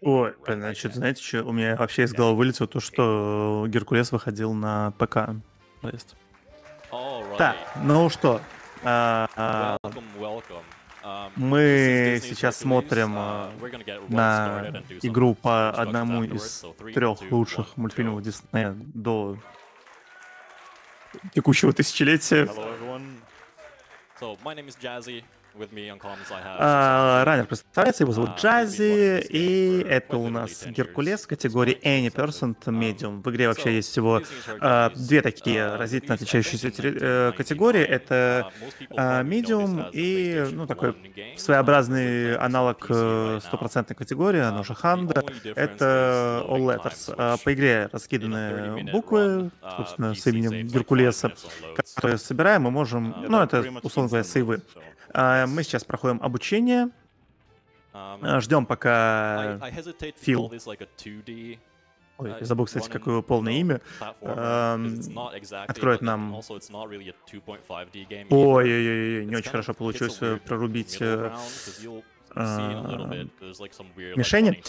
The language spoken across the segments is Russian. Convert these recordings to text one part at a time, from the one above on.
Ой, значит, знаете, что у меня вообще из головы вылетело то, что Геркулес выходил на ПК. То есть. Так, ну что, мы сейчас смотрим на игру по одному из 3 лучших мультфильмов Диснея до текущего тысячелетия. Раннер представляется, его зовут Джази, и это у нас Геркулес в категории Any Person Medium. В игре вообще есть всего 2 такие разительно отличающиеся категории. Это Medium и, ну, такой своеобразный аналог стопроцентной категории, она же Ханда, это All Letters. По игре раскиданы буквы, собственно, с именем Геркулеса, которые собираем, мы можем, ну, это, условно говоря, сейвы. Мы сейчас проходим обучение, ждем, пока Фил... Ой, я забыл, кстати, какое его полное имя. Откроет нам... Ой-ой-ой, не очень хорошо получилось прорубить мишени.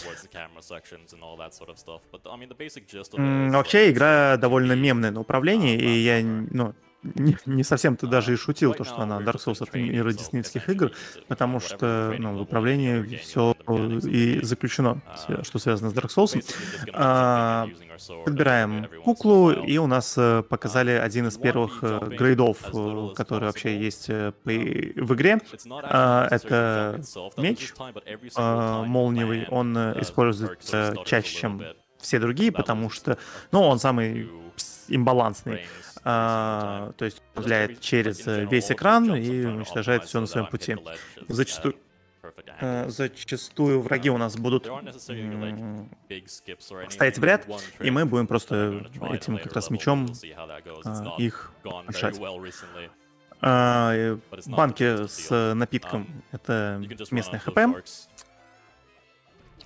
Вообще, игра довольно мемная на управлении, и я, ну, не совсем-то даже и шутил, то, что она Dark Souls от мира диснеевских игр, потому что, ну, в управлении все и заключено, что связано с Dark Souls. Подбираем куклу, и у нас показали один из первых грейдов, который вообще есть в игре. Это меч молниевый, он используется чаще, чем все другие, потому что, ну, он самый имбалансный. То есть стреляет через весь экран и уничтожает все на своем пути. Зачастую враги у нас будут стоять в ряд, и мы будем просто этим как раз мечом их решать. Банки с напитком — это местный ХП.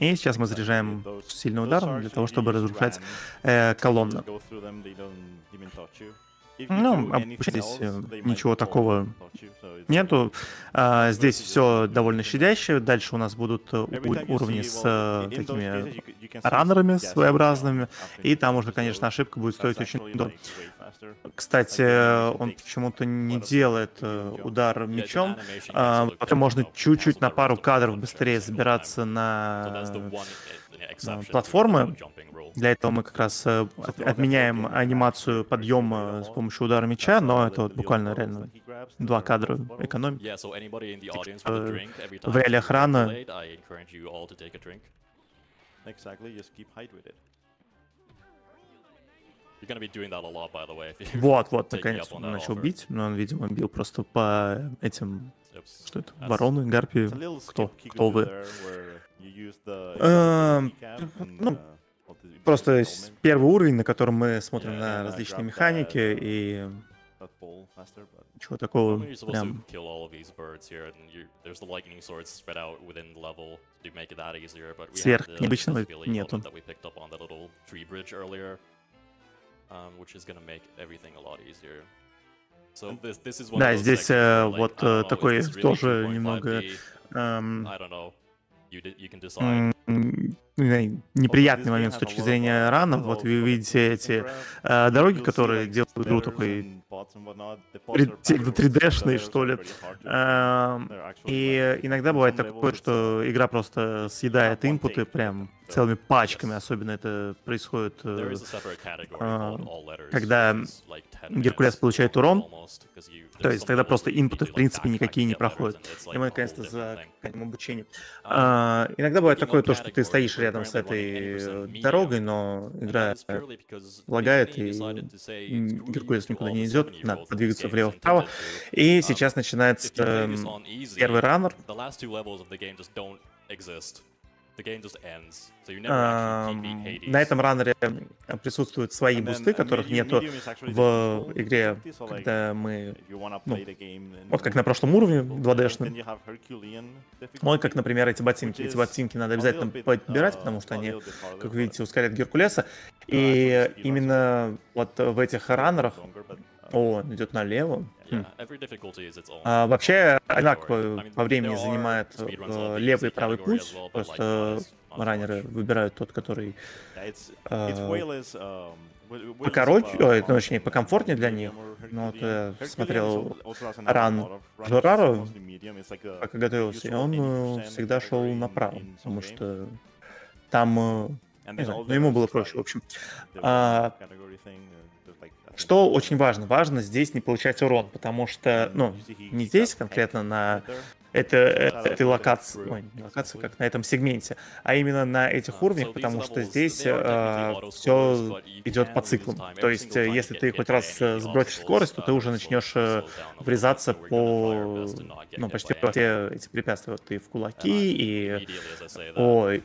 И сейчас мы заряжаем сильный удар для того, чтобы разрушать колонну. Ну, здесь ничего такого нету. Здесь все довольно щадяще. Дальше у нас будут уровни с такими раннерами своеобразными. И там уже, конечно, ошибка будет стоить очень дорого. Кстати, он почему-то не делает удар мечом. Потом можно чуть-чуть на пару кадров быстрее забираться на платформы. Для этого мы как раз отменяем анимацию подъема с помощью удара меча, но это вот буквально реально 2 кадра экономит. В реалиях рана. Вот, наконец он начал бить, но он, видимо, бил просто по этим... Что это? Вороны, гарпии? Кто вы? Ну, просто первый уровень, на котором мы смотрим на различные механики, и ничего такого прям... Сверх необычного нету. Да, здесь вот такой тоже немного неприятный момент с точки зрения рана. Вот вы видите эти дороги, которые делают игру такой 3D-шной, что ли. И иногда бывает такое, что игра просто съедает инпуты прям целыми пачками. Особенно это происходит, когда Геркулес получает урон. То есть тогда просто инпуты в принципе никакие не проходят. И мы наконец-то заканчиваем обучение. Иногда бывает такое, то, что ты стоишь рядом с этой дорогой, но игра лагает, и Геркулес никуда не идет, надо подвигаться влево-вправо. И сейчас начинается первый раннер. На этом раннере присутствуют свои бусты, которых нету в игре, когда мы... Ну, вот как на прошлом уровне 2D-шном. Вот как, например, эти ботинки. Эти ботинки надо обязательно подбирать, потому что они, как вы видите, ускоряют Геркулеса. И именно вот в этих раннерах... О, он идет налево. Вообще, одинаково по времени занимает левый и правый путь. Просто раннеры выбирают тот, который покороче, точнее, покомфортнее для них. Но вот я смотрел ран Жорару, пока готовился, и он всегда шел направо, потому что там, не знаю, ему было проще, в общем. Что очень важно? Важно здесь не получать урон, потому что, ну, не здесь конкретно на этой локации, ой, не локации, как на этом сегменте, а именно на этих уровнях, потому что здесь все идет по циклам. То есть, если ты хоть раз сбросишь скорость, то ты уже начнешь врезаться по, ну, почти по все эти препятствия. Вот ты в кулаки и... Ой,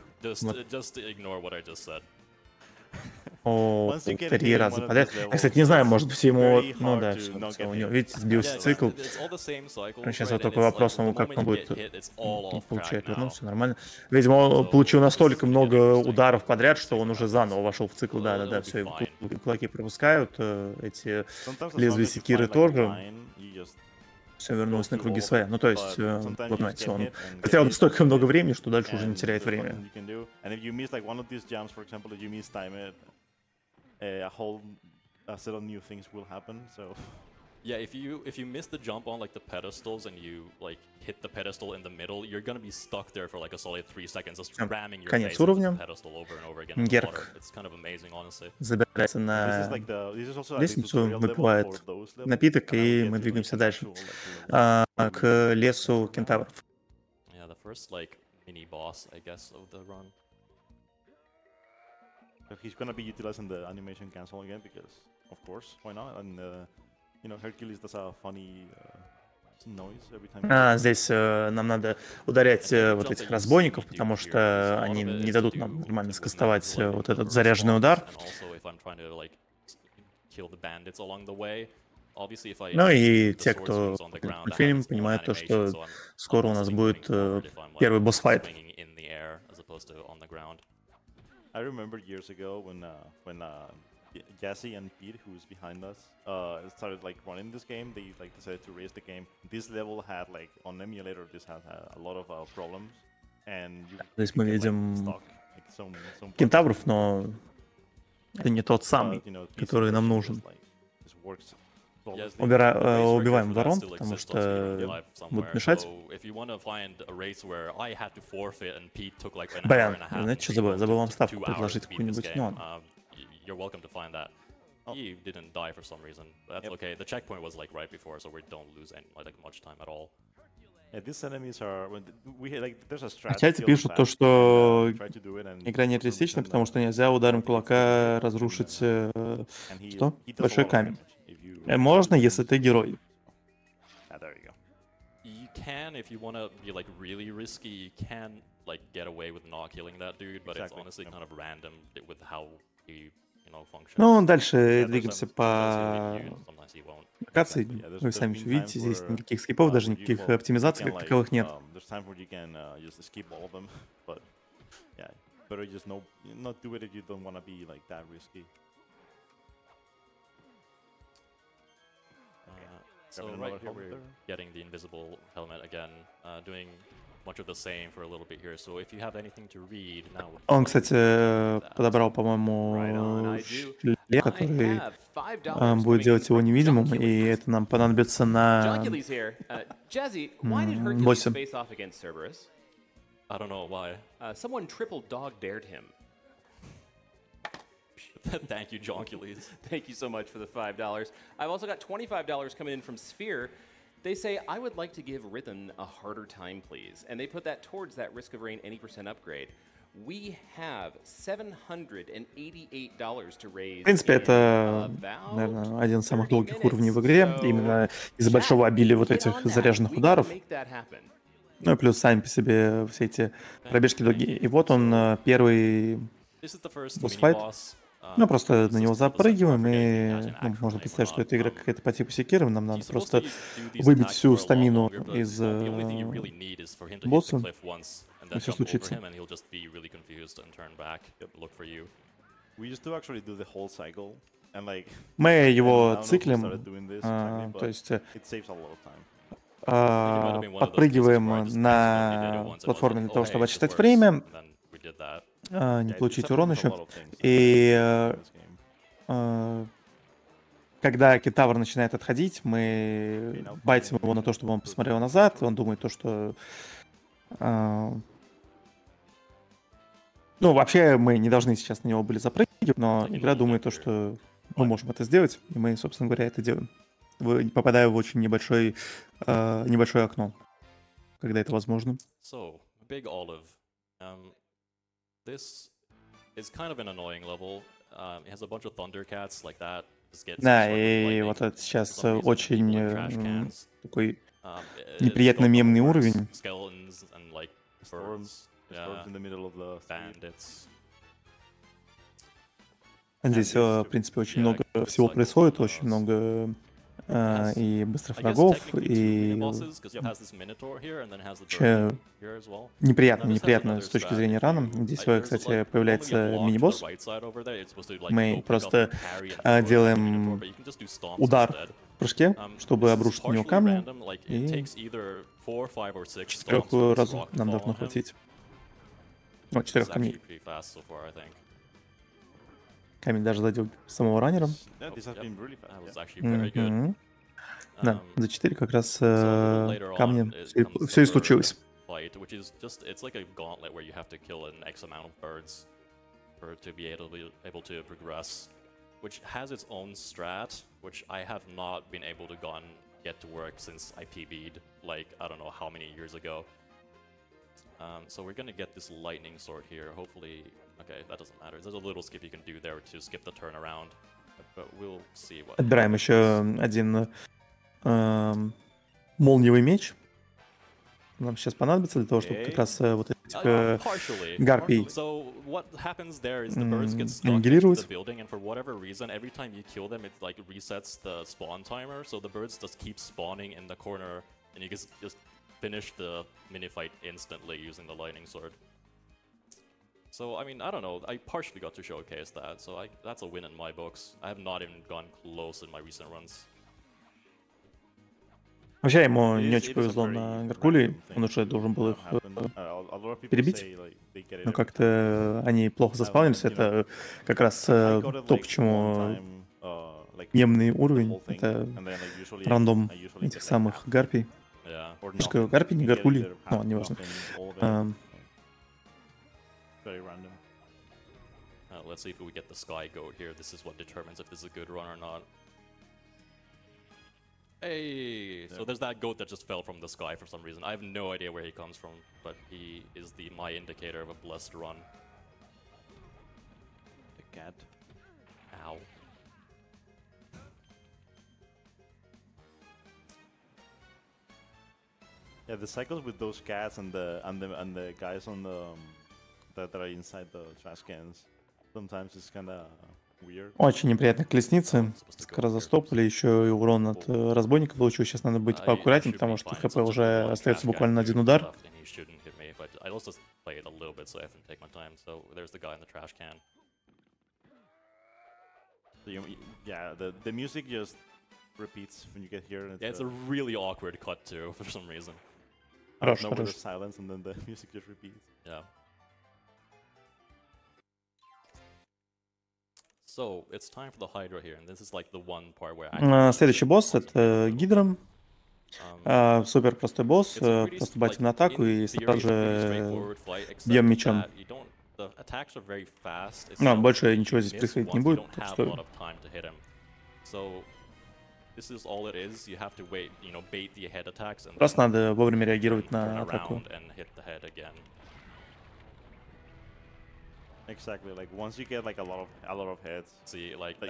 о, 3 раза подряд. Я, кстати, не знаю, может быть, ему... Ну да, все, у него, видите, сбился цикл. Сейчас вот только вопрос, как он будет получать, вернулся, все нормально. Видимо, он получил настолько много ударов подряд, что он уже заново вошел в цикл. Да, все, кулаки пропускают, эти лезвия секиры тоже. Все вернулось на круги своя. Ну, то есть, вы понимаете, он потерял настолько много времени, что дальше уже не теряет время. A set of new things will happen. So yeah, if you miss the jump on like the pedestals and you like hit the pedestal in the middle, you're gonna be stuck there for like a solid 3 seconds, just ramming your face into the pedestal over and over again in the water. It's kind of amazing, honestly. Забирается на лестницу, выпивает напиток, и мы двигаемся дальше к лесу кентавров. Yeah, the first like mini boss, I guess, of the run. He's gonna be utilizing the animation cancel again because, of course, why not? And you know, Hercules does a funny noise every time. Здесь нам надо ударять вот этих разбойников, потому что они не дадут нам нормально скастовать вот этот заряженный удар. Ну и те, кто фильм, понимают то, что скоро у нас будет первый босс-файт. I remember years ago when Jazzy and Pete, who's behind us, started like running this game. They like decided to raise the game. This level had like on emulator, this had a lot of problems, and здесь мы видим кентавров, но это не тот самый, который нам нужен. Убиваем ворон, потому что будут мешать. Блин, знаете, что забыл? Забыл вам ставку предложить какую-нибудь. Ну, He didn't die for some reason. That's okay. The checkpoint was like right before, so we don't lose any like much time at all. These enemies are we like there's a strategy. В чате пишут то, что игра не реалистична, потому что нельзя ударом кулака разрушить что? Большой камень. Можно, если ты герой. You can, if you want to be like really risky, you can like get away with not killing that dude, but it's honestly kind of random with how he, you know, functions. Ну, дальше двигаемся по локации. Вы сами все видите, здесь никаких скипов, даже никаких оптимизаций как таковых нет. So right here we're getting the invisible helmet again, doing much of the same for a little bit here. So if you have anything to read now. Он, кстати, подобрал, по-моему, шлем, который будет делать его невидимым, и это нам понадобится на боссе. I don't know why. Someone triple dog dared him. Thank you, Hercules. Thank you so much for the $5. I've also got $25 coming in from Sphere. They say, I would like to give Rhythm a harder time, please. And they put that towards that Risk of Rain 80% upgrade. We have $788 to raise. В принципе, это, наверное, один из самых долгих уровней в игре, именно из-за большого обилия вот этих заряженных ударов. Ну и плюс сами по себе все эти пробежки долгие. И вот он, первый босс-файт. Ну, просто на него запрыгиваем, и можно представить, что это игра какая-то по типу секиры. Нам надо просто выбить всю стамину из босса, и все случится. Мы его циклим, то есть подпрыгиваем на платформе для того, чтобы отсчитать время, не получить урон еще. И когда кентавр начинает отходить, мы байтим его на то, чтобы он посмотрел назад. Он думает то, что... Ну, вообще, мы не должны сейчас на него были запрыгивать, но игра думает то, что мы можем это сделать, и мы, собственно говоря, это делаем. Попадая в очень небольшое окно, когда это возможно. Big Olive. This is kind of an annoying level. It has a bunch of Thundercats like that. Да, и вот это сейчас очень такой неприятно мемный уровень. Здесь, в принципе, очень много всего происходит, очень много и быстрых врагов, и неприятно с точки зрения рана. Здесь, кстати, появляется мини-босс. Мы просто делаем удар в прыжке, чтобы обрушить на него камни, и 4 раза нам должно хватить. 4 камней. Камень даже задел самого раннера. Да, за 4 как раз камня все и случилось. Which is just, it's like a gauntlet where you have to kill an X amount of birds to be able to progress, which has its own strat, which I have not been able to get to work since I PB'd, like, I don't know how many years ago. So we're gonna get this lightning sword here, hopefully. Okay, that doesn't matter. There's a little skip you can do there to skip the turnaround, but we'll see what. Отбираем еще один молниевый меч. Нам сейчас понадобится для того, чтобы как раз вот этих гарпий аннигилировать. Finish the mini fight instantly using the lightning sword. So I mean, I don't know. I partially got to showcase that, so that's a win in my books. I have not even gone close in my recent runs. Вообще ему не очень повезло на Геркуле, он уже должен был их перебить, но как-то они плохо заспавнились. Это как раз то, почему мемный уровень, это рандом этих самых гарпий. Гарпий, не Геркулей, но не важно. Let's see if we get the sky goat here. This is what determines if this is a good run or not. Hey, so there's that goat that just fell from the sky for some reason. I have no idea where he comes from, but he is my indicator of a blessed run. The cat. Ow. Yeah, the cycles with those cats and the guys on the that are inside the trash cans. Sometimes it's kinda weird. Очень неприятные колесницы. Скорозастопали, еще и урон от разбойника получил. Сейчас надо быть поаккуратнее, потому что ХП уже остается буквально на один удар. Yeah, the music just repeats when you get here. And it's a really awkward cut too, for some reason. Хорош, no, хорош. Silence and then the music just repeats. Yeah. So it's time for the Hydra here, and this is like the one part where Следующий босс — это Гидра. Супер простой босс, просто байтим на атаку и сразу же бьем мечом. Но больше ничего здесь происходить не будет, так что... Просто надо вовремя реагировать на атаку. Exactly. Like once you get like a lot of hits. See, like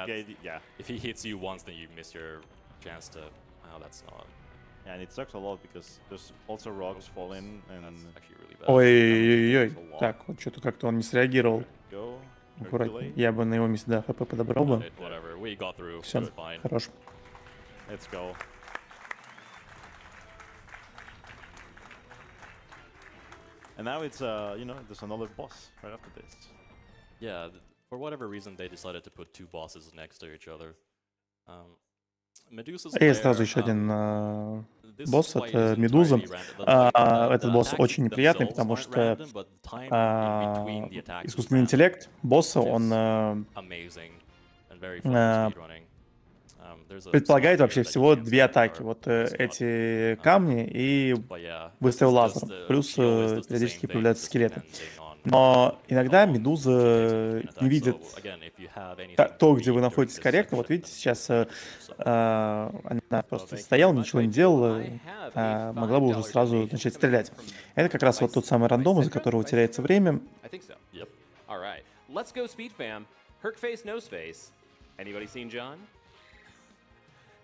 yeah. If he hits you once, then you miss your chance to. Oh, that's not. Yeah, and it sucks a lot because there's also rocks falling and. Actually really bad. Ой-ой-ой. Так, вот что-то как-то он не среагировал. Аккуратнее. Я бы на его месте, да, ХП подобрал бы. Все, хорош. Let's go. And now it's there's another boss right after this. Yeah, for whatever reason they decided to put two bosses next to each other. И сразу еще один босс, это Медуза. Этот босс очень неприятный, потому что искусственный интеллект босса, он предполагает вообще всего 2 атаки. Вот эти камни и выстрел лазером. Плюс периодически появляются скелеты. Но иногда Медуза не видит то, где вы находитесь корректно. Вот видите, сейчас она просто стояла, ничего не делала, могла бы уже сразу начать стрелять. Это как раз вот тот самый рандом, из-за которого теряется время.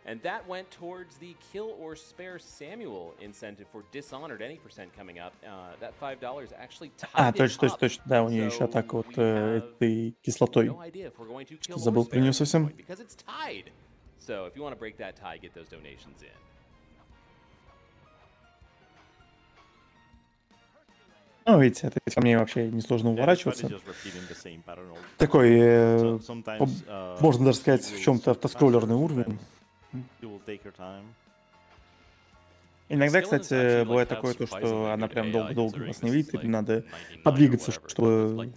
And that went towards the kill or spare Samuel incentive for Dishonored any percent coming up. That $5 actually tied точно, да, у нее еще атака вот этой кислотой. Что забыл про нее совсем. Because it's tied. So if you want to break that tie, get those donations in. Ну, видите, от этих камней вообще несложно уворачиваться. Такой, можно даже сказать, в чем-то автоскроллерный уровень. Иногда, кстати, бывает такое, то, что она прям долго-долго вас не видит, и надо подвигаться, чтобы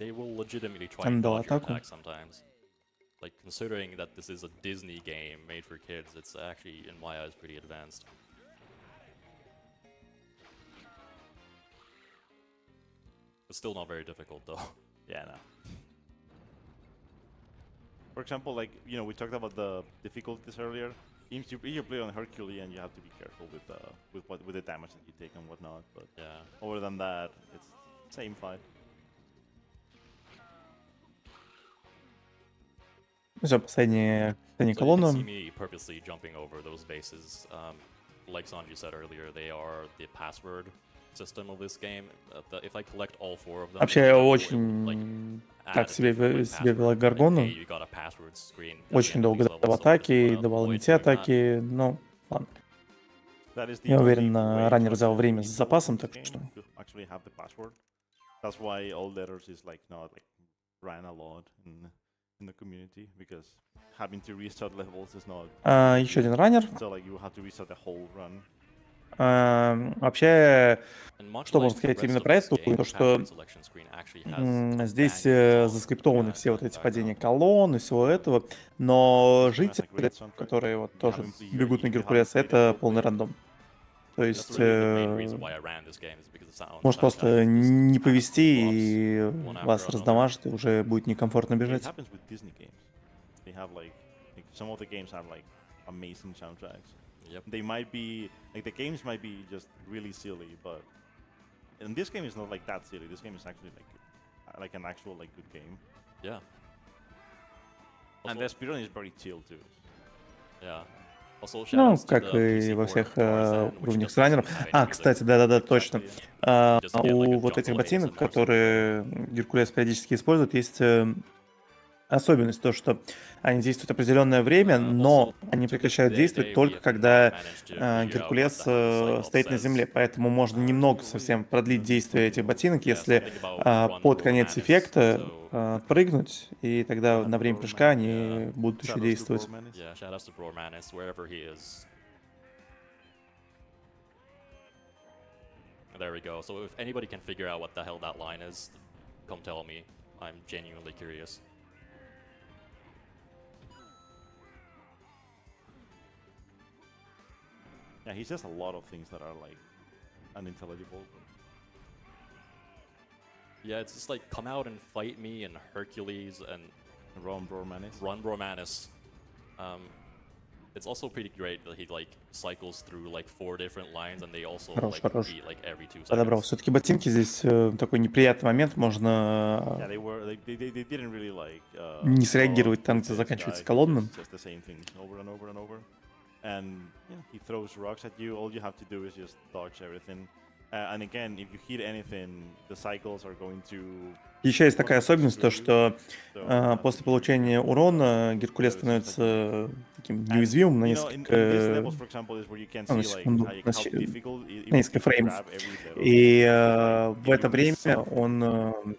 она дала атаку. Like, considering that this is a Disney game made for kids, it's actually, in my eyes, pretty advanced. It's still not very difficult, though. Yeah, no. For example, like, you know, we talked about the difficulties earlier. You play on Hercules and you have to be careful with the damage that you take and whatnot. But yeah, other than that, it's same fight. Все, последняя колонна. So you can see me purposely jumping over those bases. Like Sanju said earlier, they are the password system of this game. If I collect all 4 of them, вообще очень так себе вела Гаргону. Очень долго давал атаки, давал не те атаки, но ладно. Я уверен, раннер взял время с запасом, так что... Еще один раннер. Вообще, что можно сказать именно про это, то что здесь заскриптованы все вот эти падения колонн и всего этого, но жители, которые вот тоже бегут на Геркулес, это полный рандом. То есть может просто не повезти, и вас раздамажит, и уже будет некомфортно бежать. Yep. They might be like the games might be just really silly, but and this game is not like that silly. This game is actually like an actual like good game. Yeah. And the speedrun is very chill too. Yeah. Ну, как и во всех уровнях с раннером. Кстати, да, точно. У вот этих ботинок, которые Геркулес периодически использует, есть особенность то, что они действуют определенное время, но они прекращают действовать только когда Геркулес стоит на земле. Поэтому можно немного совсем продлить действие этих ботинок, если под конец эффекта прыгнуть, и тогда на время прыжка они будут еще действовать. There we go. So if anybody can figure out what the hell that line is, come tell me. I'm genuinely curious. Yeah, he says a lot of things that are like unintelligible. Yeah, it's just like come out and fight me and Hercules and Run Bromanis. Run Bromanis. It's also pretty great that he like cycles through like 4 different lines and they also like beat like every 2 seconds. Подобрал. Все-таки ботинки здесь такой неприятный момент, можно не среагировать там, где заканчивается колонна. And he throws rocks at you. All you have to do is just dodge everything. And again, if you hit anything, the cycles are going to... Еще есть такая особенность, то что после получения урона Геркулес становится таким неуязвимым на In несколько, this levels, for example, is where you can ну, на see секунду, how на difficult it на would несколько be to фреймов. grab every letter. И Like, в это if you miss время something, он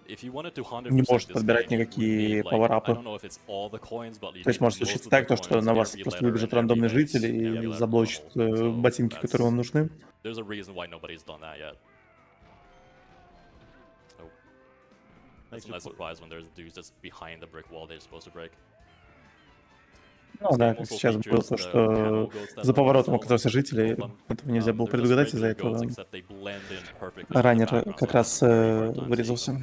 If you wanted to не 100% может this подбирать game, you would никакие need, like, I пауэрапы. don't know if it's all the coins, but you То есть need может most случиться of the так, то, что coins, на вас every просто letter, выбежит and every рандомный X, житель every и letter заблочит level. So ботинки, которые вам нужны. there's a reason why nobody's done that yet. So that's a nice surprise when there's dudes just behind the brick wall they're supposed to break. Ну да, как сейчас было то, что за поворотом оказался житель, и этого нельзя было предугадать, из-за этого раннер как раз вырезался.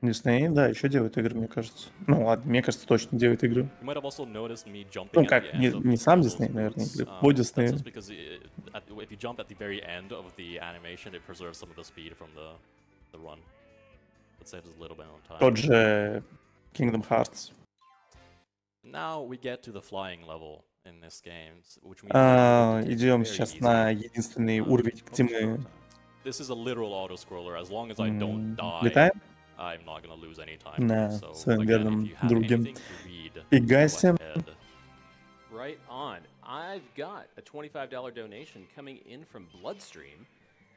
Дисней, да, еще делает игры, мне кажется. Ну ладно, мне кажется, точно делает игры. Ну как, не сам Дисней, наверное, игры по Диснею. If you jump at the very end of the animation, it preserves some of the speed from the run. It saves a little bit on time. Тот же Kingdom Hearts. Now we get to the flying level in this game, which means идем сейчас на единственный уровень, где мы This is a literal auto-scroller. As long as I don't die, летаем I'm not gonna lose any time. на So, своем again, верном if you have друге anything to read, Пегасе. go ahead. Right on. I've got a $25 donation coming in from Bloodstream.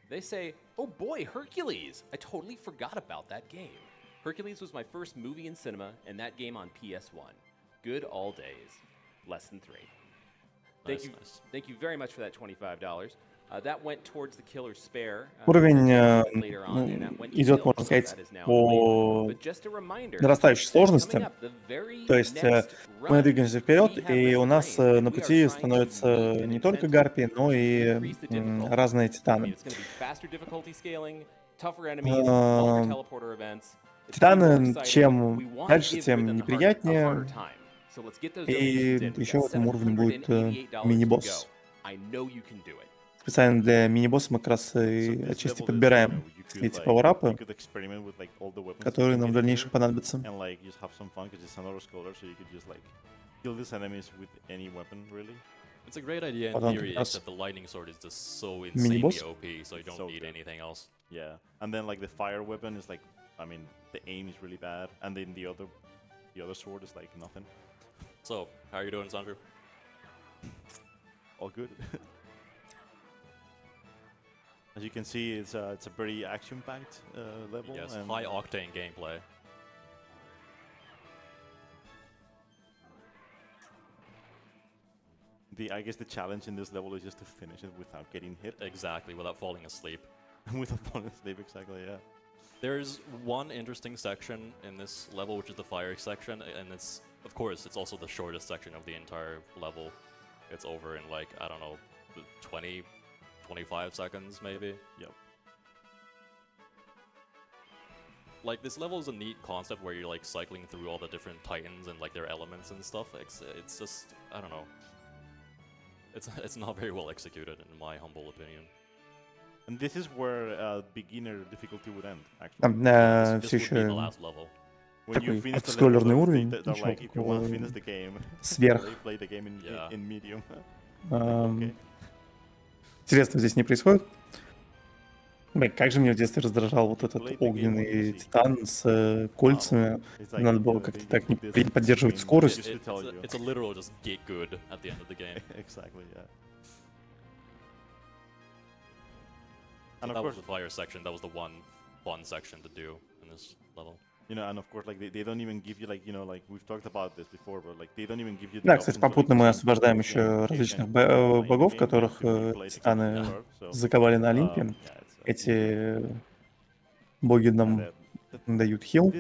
They say, oh boy, Hercules! I totally forgot about that game. Hercules was my first movie in cinema, and that game on PS1. Good all days. Less than 3. Nice. Thank you very much for that $25. That went towards the killer spare. Уровень Later on, and that went to идет, kills, можно so сказать, that is now по But just a reminder, нарастающей сложности. coming up, the very То есть next мы run, двигаемся we вперед, have и у нас refrained, на we are пути trying to становятся meet an не только incentive гарпии, но to и increase the difficulty. разные I mean, титаны. it's going to be faster difficulty scaling, tougher enemies, longer teleporter events. It's gonna be more Титаны, exciting. чем We want to дальше, give тем Rhythm a harder неприятнее. time. So let's get those И donations in. We've еще в got этом уровне будет $788 to мини-босс. go. I know you can do it. Специально для мини-босса мы как раз и отчасти подбираем эти пауэрапы, которые нам в дальнейшем понадобятся. It's a great idea in theory, except the lightning sword is just so insanely Mini-boss? OP, so you don't need anything else. Yeah, and then like the fire weapon is like, I mean, the aim is really bad, and then the other sword is like nothing. So, how are you doing, Sandro? All good. As you can see, it's a very action-packed level. Yes, and high-octane gameplay. I guess the challenge in this level is just to finish it without getting hit. Exactly, without falling asleep. Without falling asleep, exactly, yeah. There's one interesting section in this level, which is the fire section, and it's, of course, it's also the shortest section of the entire level. It's over in like, I don't know, 20, 25 seconds maybe. Yep. Like, this level is a neat concept where you're like cycling through all the different titans and like their elements and stuff. It's just, I don't know. It's not very well executed in my humble opinion. And this is where beginner difficulty would end, actually. Там This все would be the еще last level. When you такой finish the автоскроллерный level, уровень, they're ничего like, if you want to такого finish the game, сверх. play the game Yeah. in medium. Okay. Интересно, здесь не происходит? Блин, как же меня в детстве раздражал вот этот огненный титан с кольцами. Надо было как-то так не поддерживать скорость. It's a literal just get good at the end of the game. Exactly, yeah. So And that of was course, the fire section. That was the one fun section to do in this level. you know, and of course, like they don't even give you like, you know, like we've talked about this before, but like they don't even give you. Да, кстати, попутно мы освобождаем еще различных богов, которых титаны заковали на Олимпе. Эти боги нам дают хил,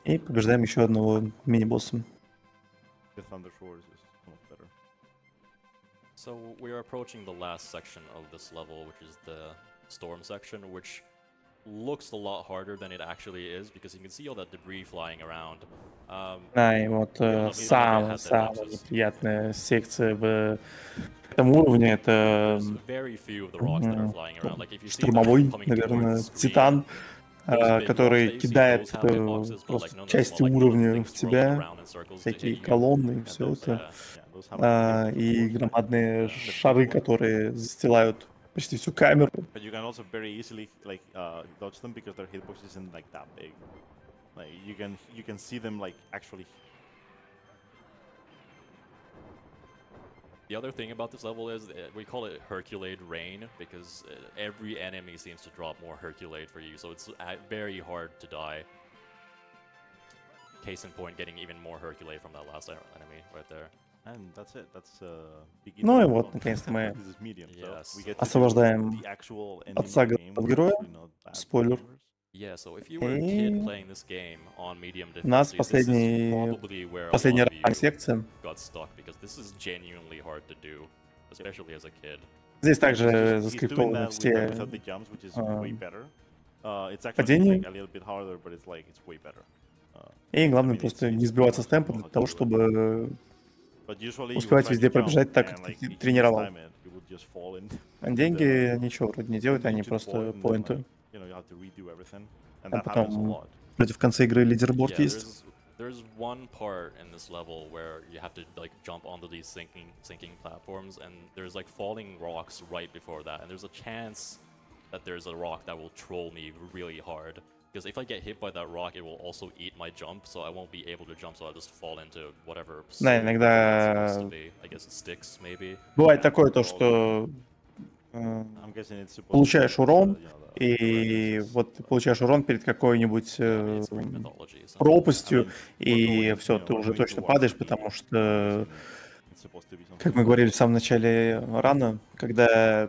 и побеждаем еще одного мини-босса. So we are approaching the last section of this level, which is the storm section, which looks a lot harder than it actually is, because you can see all that debris flying around. Да, и вот самая неприятная секция в этом уровне — это штурмовой, наверное, титан, который кидает просто части уровня в тебя, всякие колонны и все это, и громадные шары, которые застилают почти всю камеру. Like you can see them like actually. The other thing about this level is we call it Hercules rain because every enemy seems to drop more Hercules for you, so it's very hard to die. Case in point, getting even more Hercules from that last enemy right there. And that's it. That's Ну и вот, наконец-то мы освобождаем отца героя. Спойлер. Yeah, so if you were a kid playing this game on medium У нас difficulty, this is probably where a lot последняя of you секция. got stuck because this is genuinely hard to do, especially as a kid. Здесь также заскриптованы все падения. И главное просто не сбиваться с темпа для того, чтобы успевать везде пробежать так, как ты тренировал. А деньги ничего вроде не делают, они просто поинты. А потом вроде в конце игры лидерборд есть. There's one part in this level where you have to like jump onto these sinking platforms, and there's like falling rocks right before that, and there's a chance that there's a rock that will troll me really hard. Because if I get hit by that rock, it will also eat my jump, so I won't be able to jump, so I'll just fall into whatever. Да, иногда I guess it sticks, maybe. Бывает такое то, что получаешь урон, и вот ты получаешь урон перед какой-нибудь пропастью, и все, ты уже точно падаешь, потому что, как мы говорили в самом начале рано, когда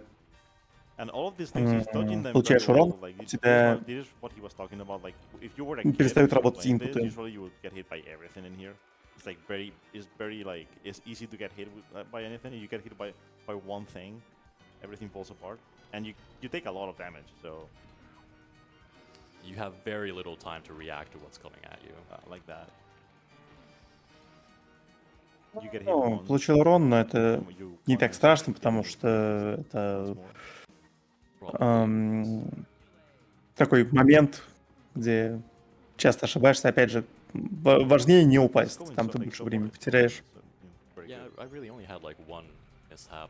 получаешь урон, у тебя перестают работать инпуты. It's like it's easy to get hit by anything. You get hit by one thing, everything falls apart, and you take a lot of damage. So you have very little time to react to what's coming at you, like that. You get hit Ну, получил урон, но это не так страшно, потому что это такой момент, где часто ошибаешься, опять же, важнее не упасть, там ты больше времени потеряешь. Yeah, I really only had like one mishap.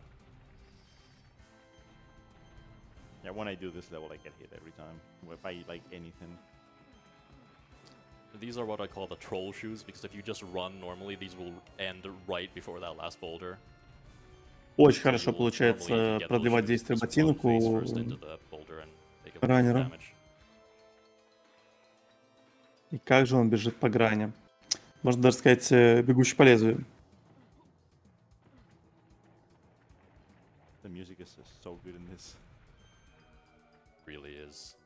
Yeah, when I do this level, I get hit every time by like anything. These are what I call the troll shoes, because if you just run normally, these will end right before that last boulder. Очень хорошо получается продлевать действие ботинок у раннера. И как же он бежит по грани. Можно даже сказать, бегущий по лезвию. The music is so good in this. Really is.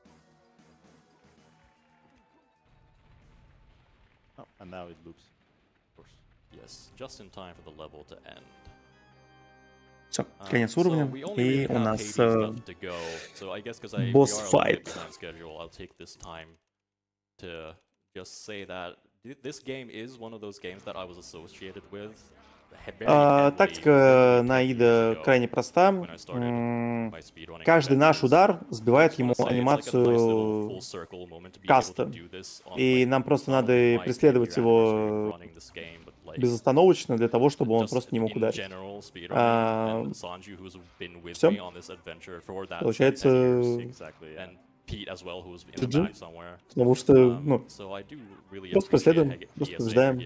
Oh, and now it loops. Of course. Yes, just in time for the level to end. Все, конец уровня, и у нас босс-файт. Just say that this game is one of those games that I was associated with. Тактика Наида крайне проста. Каждый наш удар сбивает ему анимацию каста. И нам просто надо преследовать его безостановочно для того, чтобы он просто не мог ударить. Все. Получается... Pete as well, who's in the back somewhere. Потому что, ну, so I do really просто преследуем, просто побеждаем,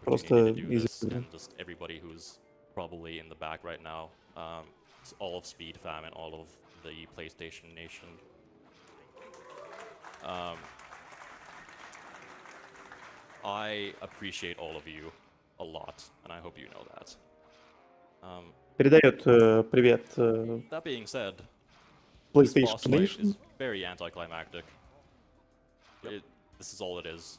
просто and just everybody who's probably in the back right now, all of Speed Fam and all of the PlayStation Nation. I appreciate all of you a lot, and I hope you know that. Передает привет. That being said, PlayStation Nation. Very anticlimactic. This is all it is.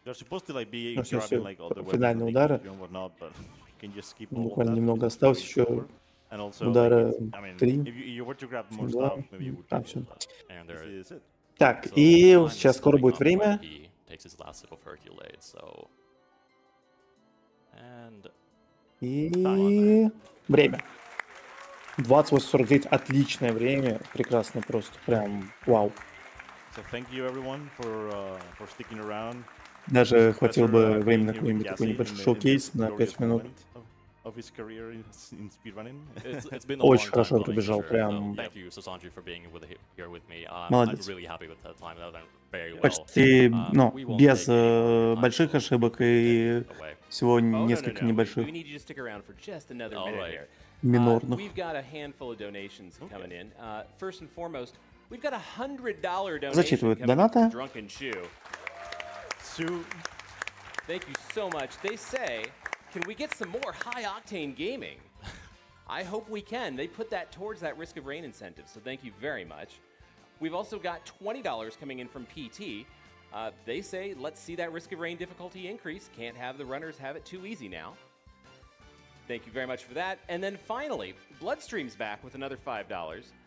You're supposed to like be grabbing like all the финальные удары. Whatnot, but you can just skip буквально немного осталось еще. Удара 3. Так, и сейчас скоро будет время. И время. 28:49, отличное время, прекрасно просто, прям вау. Даже хватило бы времени на какой-нибудь такой небольшой шоу-кейс на 5 минут. of his career in speedrunning. It's been a Очень long time хорошо coming, пробежал, for sure. прям So thank you, Sasandri, for being here with me. I'm молодец. really happy with the time. That went very well. Почти, ну, We won't без take any more of your time, больших so ошибок take и it away. всего Oh, no, no, несколько no. небольших We need you to stick around for just another All minute right. here. минорных. We've got a handful of donations coming in. First and foremost, we've got a $100 donation Зачитывают coming in from донаты. Drunken Shoe. Thank you so much. They say, can we get some more high-octane gaming? I hope we can. They put that towards that Risk of Rain incentive, so thank you very much. We've also got $20 coming in from PT. They say, let's see that Risk of Rain difficulty increase. Can't have the runners have it too easy now. Thank you very much for that. And then finally, Bloodstream's back with another $5.